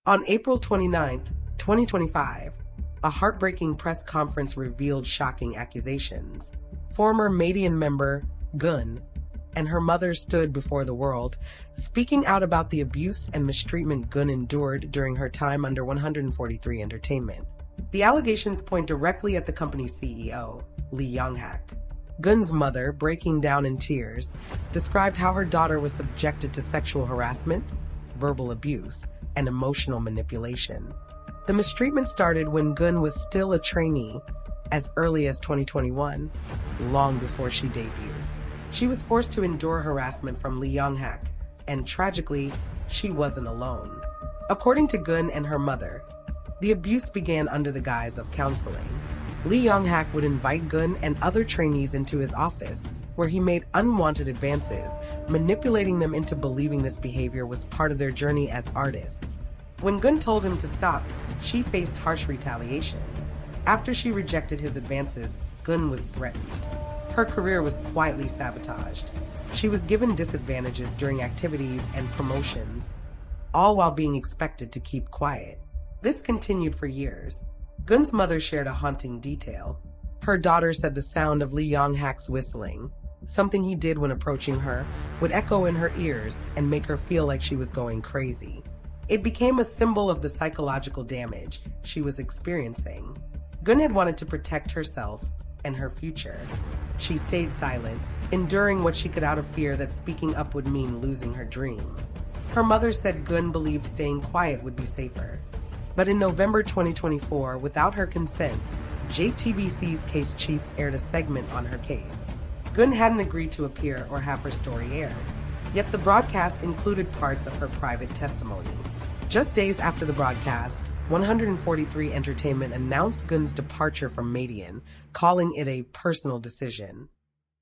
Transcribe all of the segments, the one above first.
On April 29th, 2025, a heartbreaking press conference revealed shocking accusations. Former MADEIN member Gaeun and her mother stood before the world, speaking out about the abuse and mistreatment Gaeun endured during her time under 143 Entertainment. The allegations point directly at the company's CEO, Lee Young-hak. Gaeun's mother, breaking down in tears, described how her daughter was subjected to sexual harassment, verbal abuse, and emotional manipulation. The mistreatment started when Gaeun was still a trainee, as early as 2021, long before she debuted. She was forced to endure harassment from Lee Young-hak, and tragically, she wasn't alone. According to Gaeun and her mother, the abuse began under the guise of counseling. Lee Young-hak would invite Gaeun and other trainees into his office, where he made unwanted advances, manipulating them into believing this behavior was part of their journey as artists. When Gaeun told him to stop, she faced harsh retaliation. After she rejected his advances, Gaeun was threatened. Her career was quietly sabotaged. She was given disadvantages during activities and promotions, all while being expected to keep quiet. This continued for years. Gaeun's mother shared a haunting detail. Her daughter said the sound of Lee Young-hak's whistling, something he did when approaching her, would echo in her ears and make her feel like she was going crazy. It became a symbol of the psychological damage she was experiencing. Gaeun had wanted to protect herself and her future. She stayed silent, enduring what she could out of fear that speaking up would mean losing her dream. Her mother said Gaeun believed staying quiet would be safer. But in November 2024, without her consent, JTBC's case chief aired a segment on her case. Gaeun hadn't agreed to appear or have her story aired, yet the broadcast included parts of her private testimony. Just days after the broadcast, 143 Entertainment announced Gaeun's departure from MADEIN, calling it a personal decision.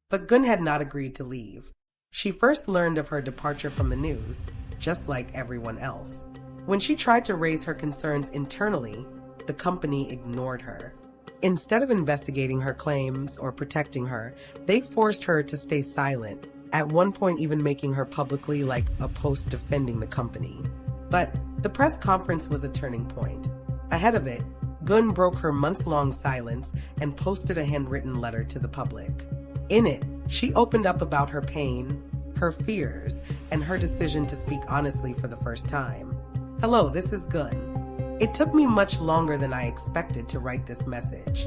But Gaeun had not agreed to leave. She first learned of her departure from the news, just like everyone else. When she tried to raise her concerns internally, the company ignored her. Instead of investigating her claims or protecting her, they forced her to stay silent, at one point even making her publicly like a post defending the company. But the press conference was a turning point. Ahead of it, Gaeun broke her months-long silence and posted a handwritten letter to the public. In it, she opened up about her pain, her fears, and her decision to speak honestly for the first time. Hello, this is Gaeun. It took me much longer than I expected to write this message.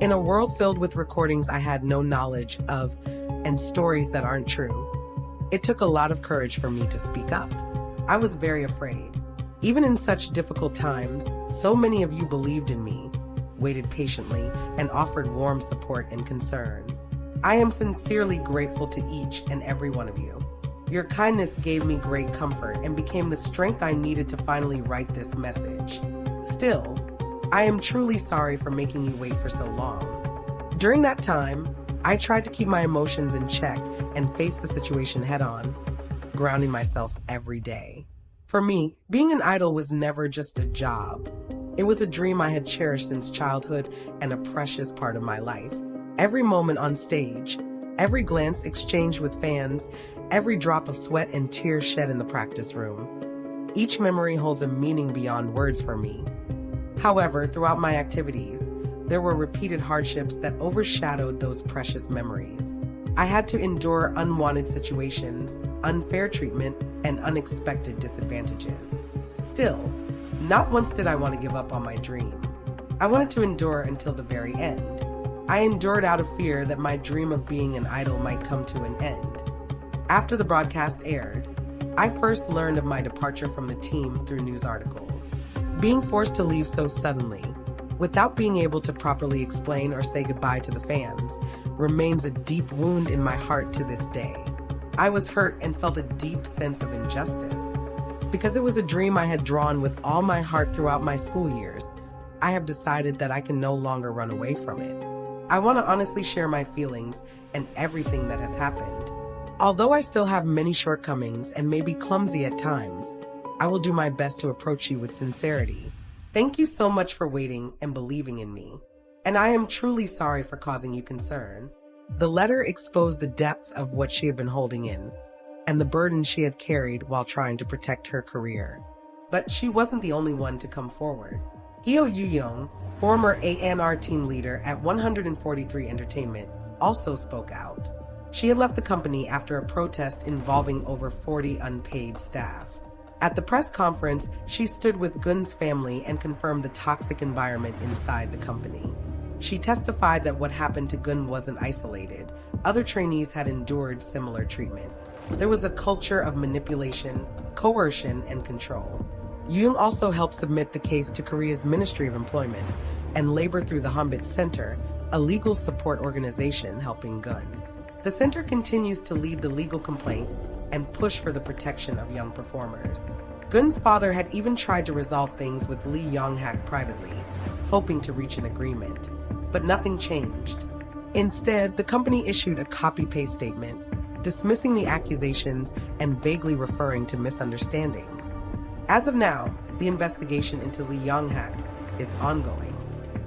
In a world filled with recordings I had no knowledge of and stories that aren't true, it took a lot of courage for me to speak up. I was very afraid. Even in such difficult times, so many of you believed in me, waited patiently, and offered warm support and concern. I am sincerely grateful to each and every one of you. Your kindness gave me great comfort and became the strength I needed to finally write this message. Still, I am truly sorry for making you wait for so long. During that time, I tried to keep my emotions in check and face the situation head-on, grounding myself every day. For me, being an idol was never just a job. It was a dream I had cherished since childhood and a precious part of my life. Every moment on stage, every glance exchanged with fans, every drop of sweat and tears shed in the practice room. Each memory holds a meaning beyond words for me. However, throughout my activities, there were repeated hardships that overshadowed those precious memories. I had to endure unwanted situations, unfair treatment, and unexpected disadvantages. Still, not once did I want to give up on my dream. I wanted to endure until the very end. I endured out of fear that my dream of being an idol might come to an end. After the broadcast aired, I first learned of my departure from the team through news articles. Being forced to leave so suddenly, without being able to properly explain or say goodbye to the fans, remains a deep wound in my heart to this day. I was hurt and felt a deep sense of injustice. Because it was a dream I had drawn with all my heart throughout my school years, I have decided that I can no longer run away from it. I want to honestly share my feelings and everything that has happened. Although I still have many shortcomings and may be clumsy at times, I will do my best to approach you with sincerity. Thank you so much for waiting and believing in me. And I am truly sorry for causing you concern. The letter exposed the depth of what she had been holding in and the burden she had carried while trying to protect her career. But she wasn't the only one to come forward. Heo Yoo-young, former ANR team leader at 143 Entertainment, also spoke out. She had left the company after a protest involving over 40 unpaid staff. At the press conference, she stood with Geun's family and confirmed the toxic environment inside the company. She testified that what happened to Geun wasn't isolated. Other trainees had endured similar treatment. There was a culture of manipulation, coercion, and control. Young also helped submit the case to Korea's Ministry of Employment and labor through the Hanbit Center, a legal support organization helping Geun. The center continues to lead the legal complaint and push for the protection of young performers. Geun's father had even tried to resolve things with Lee Yong-hak privately, hoping to reach an agreement. But nothing changed. Instead, the company issued a copy-paste statement, dismissing the accusations and vaguely referring to misunderstandings. As of now, the investigation into Lee Yong-hak is ongoing.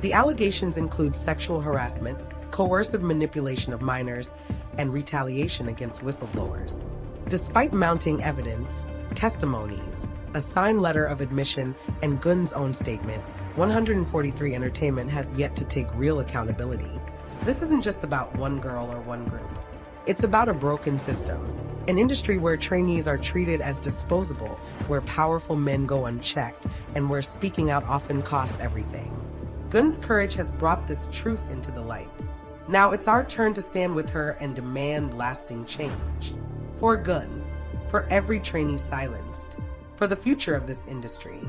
The allegations include sexual harassment, coercive manipulation of minors, and retaliation against whistleblowers. Despite mounting evidence, testimonies, a signed letter of admission, and Geun's own statement, 143 Entertainment has yet to take real accountability. This isn't just about one girl or one group. It's about a broken system, an industry where trainees are treated as disposable, where powerful men go unchecked, and where speaking out often costs everything. Geun's courage has brought this truth into the light. Now it's our turn to stand with her and demand lasting change. For Geun, for every trainee silenced, for the future of this industry.